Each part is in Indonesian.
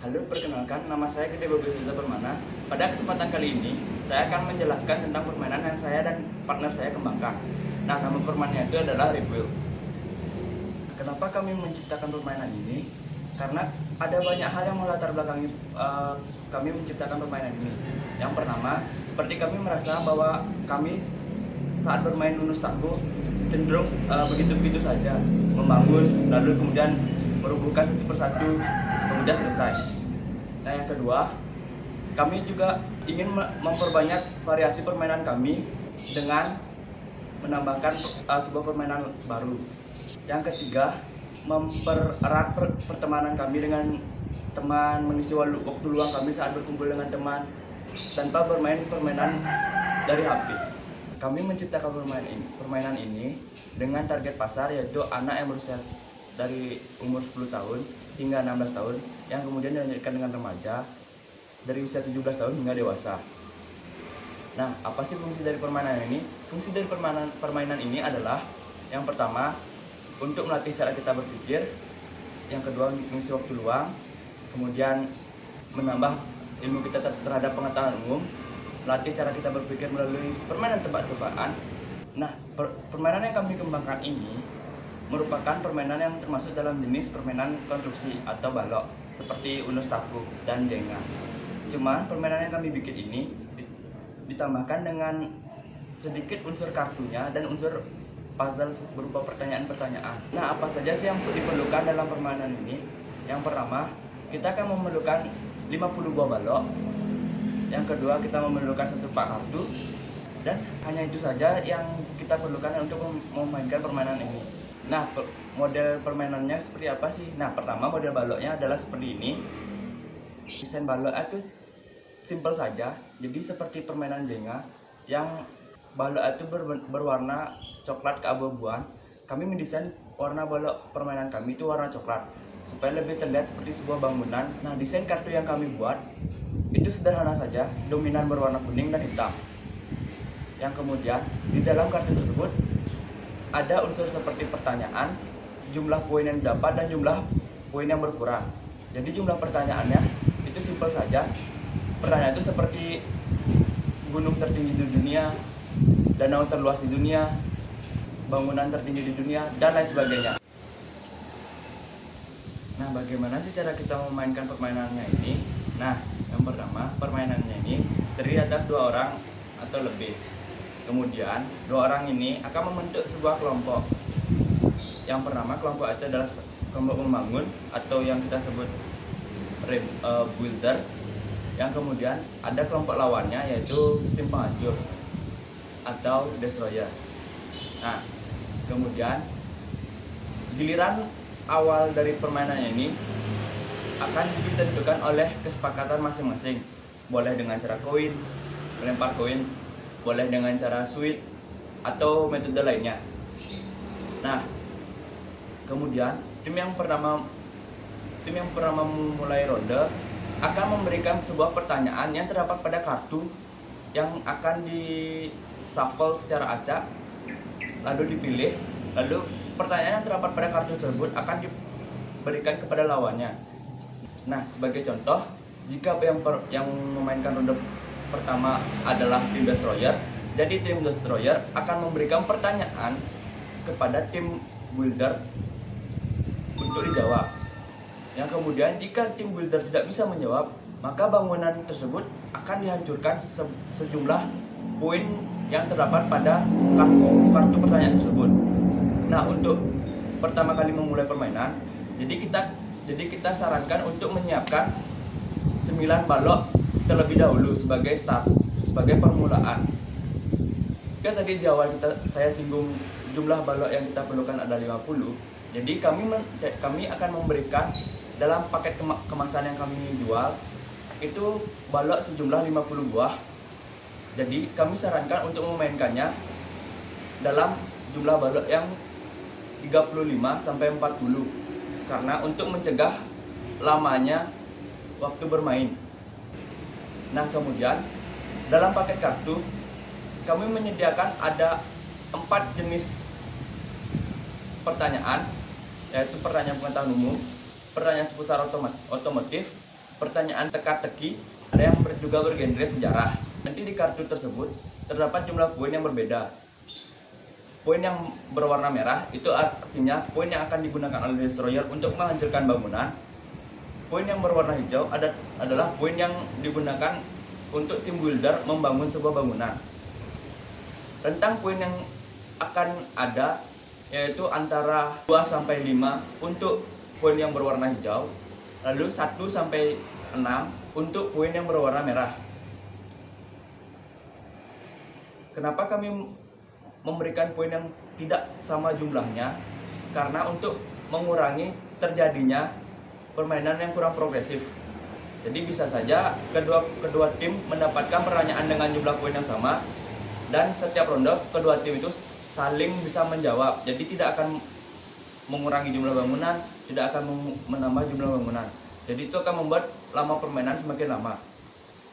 Halo, perkenalkan, nama saya Gede Bobi Suza Permana. Pada kesempatan kali ini, saya akan menjelaskan tentang permainan yang saya dan partner saya kembangkan. Nah, nama permainannya itu adalah Rebuild. Kenapa kami menciptakan permainan ini? Karena ada banyak hal yang melatar belakangi kami menciptakan permainan ini. Yang pertama, seperti kami merasa bahwa kami saat bermain Unus Taku cenderung begitu-begitu saja, membangun, lalu kemudian merubuhkan satu persatu, kemudian selesai. Nah, yang kedua, kami juga ingin memperbanyak variasi permainan kami dengan menambahkan sebuah permainan baru. Yang ketiga, mempererat pertemanan kami dengan teman, mengisi waktu luang kami saat berkumpul dengan teman tanpa bermain permainan dari HP. Kami menciptakan permainan ini dengan target pasar, yaitu anak yang berusia dari umur 10 tahun hingga 16 tahun yang kemudian dilanjutkan dengan remaja dari usia 17 tahun hingga dewasa. Nah, apa sih fungsi dari permainan ini? Fungsi dari permainan ini adalah yang pertama, untuk melatih cara kita berpikir, yang kedua mengisi waktu luang, kemudian menambah ilmu kita terhadap pengetahuan umum, melatih cara kita berpikir melalui permainan tebak-tebakan. Nah, permainan yang kami kembangkan ini merupakan permainan yang termasuk dalam jenis permainan konstruksi atau balok seperti Unus Taku dan Jenga. Cuma permainan yang kami bikin ini ditambahkan dengan sedikit unsur kartunya dan unsur puzzle berupa pertanyaan-pertanyaan. Nah, apa saja sih yang diperlukan dalam permainan ini? Yang pertama, kita akan memerlukan 50 buah balok. Yang kedua, kita memerlukan satu pak kartu. Dan hanya itu saja yang kita perlukan untuk memainkan permainan ini. Nah, model permainannya seperti apa sih? Nah, pertama model baloknya adalah seperti ini. Desain balok itu simpel saja. Jadi seperti permainan Jenga yang balok itu berwarna coklat keabu-abuan. Kami mendesain warna balok permainan kami itu warna coklat supaya lebih terlihat seperti sebuah bangunan. Nah, desain kartu yang kami buat itu sederhana saja, dominan berwarna kuning dan hitam. Yang kemudian di dalam kartu tersebut ada unsur seperti pertanyaan, jumlah poin yang didapat dan jumlah poin yang berkurang. Jadi jumlah pertanyaannya itu simpel saja. Pertanyaan itu seperti gunung tertinggi di dunia, danau terluas di dunia, bangunan tertinggi di dunia, dan lain sebagainya. Nah, bagaimana sih cara kita memainkan permainannya ini? Nah, yang pertama, permainannya ini terdiri atas 2 orang atau lebih. Kemudian, 2 orang ini akan membentuk sebuah kelompok. Yang pertama, kelompok itu adalah kelompok membangun atau yang kita sebut builder. Yang kemudian ada kelompok lawannya, yaitu tim penghancur atau destroyer. Nah, kemudian giliran awal dari permainannya ini akan ditentukan oleh kesepakatan masing-masing. Boleh dengan cara koin, melempar koin, boleh dengan cara sweet atau metode lainnya. Nah, kemudian tim yang pertama memulai ronde akan memberikan sebuah pertanyaan yang terdapat pada kartu yang akan di shuffle secara acak, lalu dipilih, lalu pertanyaan yang terdapat pada kartu tersebut akan diberikan kepada lawannya. Nah, sebagai contoh, jika yang memainkan ronde pertama adalah tim destroyer, jadi tim destroyer akan memberikan pertanyaan kepada tim builder untuk dijawab. Yang kemudian jika tim builder tidak bisa menjawab, maka bangunan tersebut akan dihancurkan sejumlah poin yang terdapat pada kartu pertanyaan tersebut. Nah, untuk pertama kali memulai permainan, jadi kita sarankan untuk menyiapkan 9 balok terlebih dahulu sebagai permulaan. Kan tadi di awal saya singgung jumlah balok yang kita perlukan ada 50. Jadi kami akan memberikan dalam paket kemasan yang kami jual itu balok sejumlah 50 buah. Jadi kami sarankan untuk memainkannya dalam jumlah balok yang 35 sampai 40 karena untuk mencegah lamanya waktu bermain. Nah, kemudian dalam paket kartu kami menyediakan ada 4 jenis pertanyaan, yaitu pertanyaan pengetahuan umum, pertanyaan seputar otomotif, pertanyaan teka-teki, ada yang juga bergenre sejarah. Nanti di kartu tersebut terdapat jumlah poin yang berbeda. Poin yang berwarna merah itu artinya poin yang akan digunakan oleh destroyer untuk menghancurkan bangunan. Poin yang berwarna hijau adalah poin yang digunakan untuk tim builder membangun sebuah bangunan. Rentang poin yang akan ada yaitu antara 2 sampai 5 untuk poin yang berwarna hijau, lalu 1 sampai 6 untuk poin yang berwarna merah. Kenapa kami memberikan poin yang tidak sama jumlahnya? Karena untuk mengurangi terjadinya permainan yang kurang progresif. Jadi bisa saja kedua tim mendapatkan pertanyaan dengan jumlah poin yang sama, dan setiap ronde kedua tim itu saling bisa menjawab. Jadi tidak akan mengurangi jumlah bangunan, tidak akan menambah jumlah bangunan. Jadi itu akan membuat lama permainan semakin lama.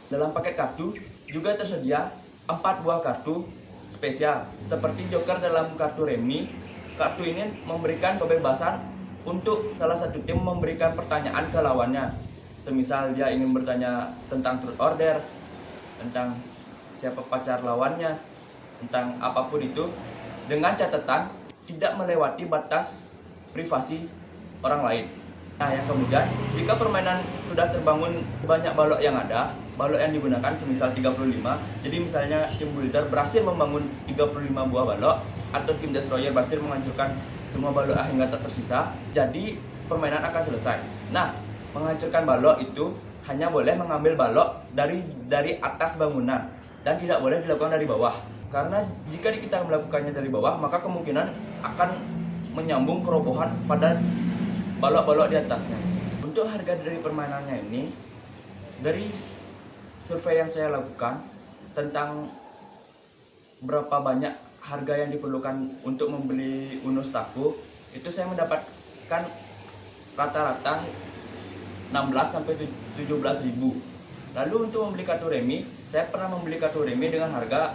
Dalam paket kartu juga tersedia 4 buah kartu spesial seperti joker dalam kartu remi. Kartu ini memberikan kebebasan untuk salah satu tim memberikan pertanyaan ke lawannya. Semisal dia ingin bertanya tentang truth order, tentang siapa pacar lawannya, tentang apapun itu, dengan catatan tidak melewati batas privasi orang lain. Nah, yang kemudian, jika permainan sudah terbangun banyak balok yang ada, balok yang digunakan semisal 35, jadi misalnya tim builder berhasil membangun 35 buah balok, atau tim destroyer berhasil menghancurkan semua balok hingga tak tersisa, jadi permainan akan selesai. Nah, menghancurkan balok itu hanya boleh mengambil balok dari atas bangunan dan tidak boleh dilakukan dari bawah. Karena jika kita melakukannya dari bawah, maka kemungkinan akan menyambung kerobohan pada balok-balok di atasnya. Untuk harga dari permainannya ini, dari survei yang saya lakukan tentang berapa banyak harga yang diperlukan untuk membeli Uno Staku, itu saya mendapatkan rata-rata 16 sampai 17 ribu. Lalu untuk membeli kartu remi, saya pernah membeli kartu remi dengan harga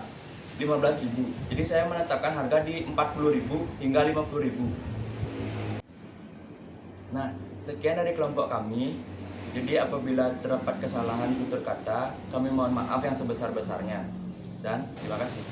15.000. Jadi saya menetapkan harga di 40.000 hingga 50.000. Nah, sekian dari kelompok kami. Jadi apabila terdapat kesalahan tutur kata, kami mohon maaf yang sebesar-besarnya. Dan terima kasih.